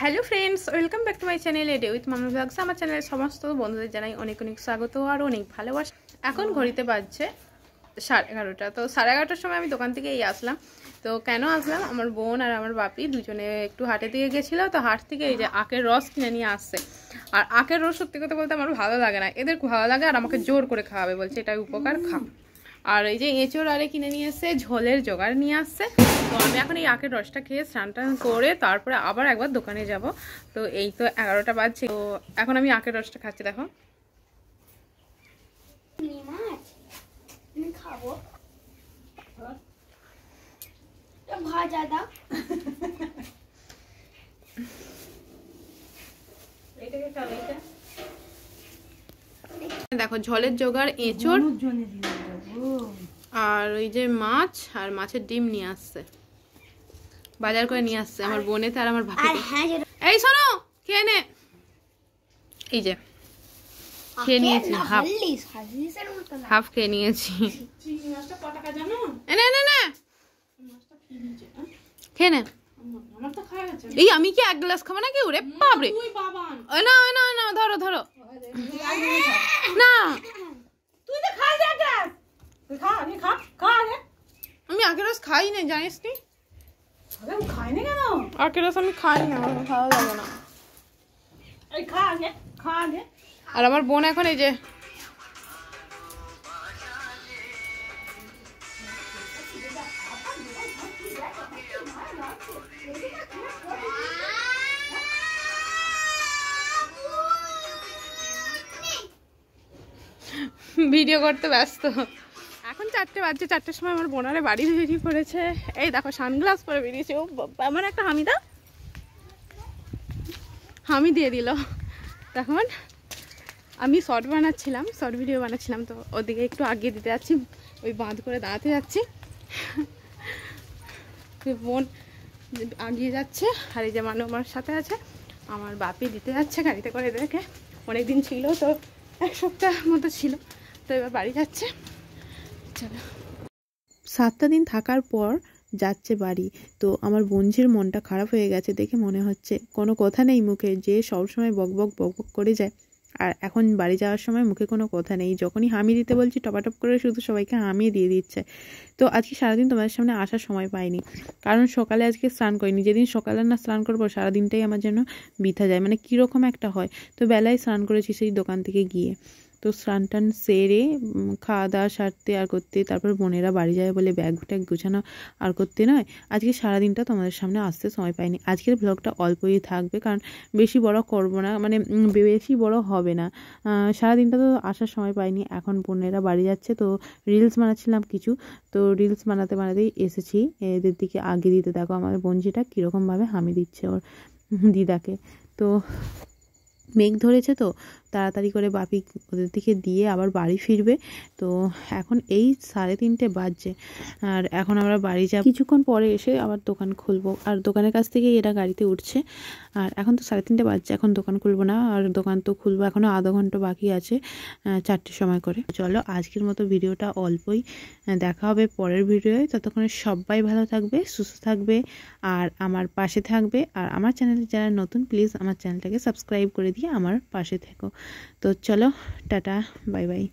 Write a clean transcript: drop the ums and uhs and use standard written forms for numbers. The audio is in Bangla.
Hello friends, welcome back to my channel a day with মামা ব্লগস। আমার চ্যানেলের সমস্ত বন্ধুদের জানাই অনেক অনেক স্বাগত আর অনেক ভালোবাসা। এখন ঘড়িতে বাজছে 11:30। তো 11:30টার সময় আমি দোকান থেকে আসলাম। তো কেন আসলাম, আমার বোন আর আমার বাপি দুজনে একটু হাটের দিকে গেছিলো। তো হাট থেকে এই যে আখের রস কিনে নিয়ে আসছে। আর আখের রস সত্যি কথা বলতে আমার ভালো লাগে না, এদের ভালো লাগে আর আমাকে জোর করে খাওয়াবে, বলছে এটাই উপকার, খা। আর এই যে এঁচোড় আরে কিনে নিয়ে এসছে, ঝোলের জোগাড় নিয়ে আসছে। তো আমি এখন এই আখের রসটা খেয়ে স্নান টান করে তারপরে আবার একবার দোকানে যাব। তো এই তো 11টা বাজছে। তো এখন আমি আখের রসটা খাচ্ছি, দেখো। খাবো ভাজা দাও। দেখো ঝোলের জোগাড়, এঁচোড় আর ওই যে মাছ আর মাছের ডিম নিয়ে আসছে, বাজার করে নিয়ে আসছে আমার বোনেতে আর আমার ভাবিতে। এই শোনো, খেয়ে নে। এই যে খেয়ে নিয়েছি, হাফ খেয়ে নিয়েছি। খেয়ে নে। এই আমি কি এক গ্লাস খাবো নাকি? ওরে বাপরে, না না না, ধরো ধরো না, আমি আখের রস খাই না, জানিস নি? আখের রস আমি খাই না, আমার ভালো লাগে না। আর আমার বোন এখন এই যে ভিডিও করতে ব্যস্ত। এখন 4টে বাজছে, 4টের সময় আমার বোনারে বাড়ি বেরিয়ে পড়েছে। এই দেখো সানগ্লাস পরে বেরিয়েছে। ও আমার একটা হামিদা হামি দিয়ে দিল। তখন আমি শর্ট বানাচ্ছিলাম, শর্ট ভিডিও বানাচ্ছিলাম, তো ওদিকে একটু আগিয়ে দিতে যাচ্ছি, ওই বাঁধ করে দাঁড়াতে যাচ্ছি। বোন আগিয়ে যাচ্ছে আর এই যে মানু আমার সাথে আছে, আমার বাপি দিতে যাচ্ছে গাড়িতে করে। দেখে অনেক দিন ছিল, তো 1 সপ্তাহ মতো ছিল, তো এবার বাড়ি যাচ্ছে। চলো, 7টা দিন থাকার পর যাচ্ছে বাড়ি। তো আমার বোনঝির মনটা খারাপ হয়ে গেছে দেখে, মনে হচ্ছে কোনো কথা নেই মুখে, যে সবসময় বক বক বক বক করে যায়। আর এখন বাড়ি যাওয়ার সময় মুখে কোনো কথা নেই, যখনই হামি দিতে বলছি টপাটপ করে শুধু সবাইকে হামিয়ে দিয়ে দিচ্ছে। তো আজকে সারাদিন তোমাদের সামনে আসার সময় পাইনি, কারণ সকালে আজকে স্নান করিনি। যেদিন সকালে না স্নান করবো সারাদিনটাই আমার যেন বৃথা যায়, মানে কীরকম একটা হয়। তো বেলায় স্নান করেছি সেই দোকান থেকে গিয়ে। তো স্নান টান সেরে খাওয়া দাওয়া সারতে আর করতে, তারপর বোনেরা বাড়ি যায় বলে ব্যাগ ট্যাগ গুছানো আর করতে নয়, আজকে সারাদিনটা তোমাদের সামনে আসতে সময় পাইনি। আজকের ব্লগটা অল্পই থাকবে, কারণ বেশি বড় করব না, মানে বেশি বড় হবে না। সারাদিনটা তো আসার সময় পাইনি। এখন বোনেরা বাড়ি যাচ্ছে, তো রিলস বানাচ্ছিলাম কিছু, তো রিলস বানাতে বানাতেই এসেছি এদের দিকে আগে দিতে। দেখো আমার বোনজিটা কীরকমভাবে হামি দিচ্ছে ওর দিদাকে। তো মেঘ ধরেছে, তো তাড়াতাড়ি করে বাপি ওদের দিকে দিয়ে আবার বাড়ি ফিরবে। তো এখন এই 3:30 বাজছে, আর এখন আমরা বাড়ি যাব। কিছুক্ষণ পরে এসে আবার দোকান খুলবো, আর দোকানের কাছ থেকেই এরা গাড়িতে উঠছে। আর এখন তো 3:30 বাজছে, এখন দোকান খুলবো না, আর দোকান তো খুলবো এখনও আধা ঘন্টা বাকি আছে, 4টের সময় করে। চলো আজকের মতো ভিডিওটা অল্পই, দেখা হবে পরের ভিডিওয়ে। ততক্ষণে সবাই ভালো থাকবে, সুস্থ থাকবে আর আমার পাশে থাকবে। আর আমার চ্যানেলে যারা নতুন, প্লিজ আমার চ্যানেলটাকে সাবস্ক্রাইব করে দিয়ে আমার পাশে থেকো। তো চলো, টাটা, বাই বাই।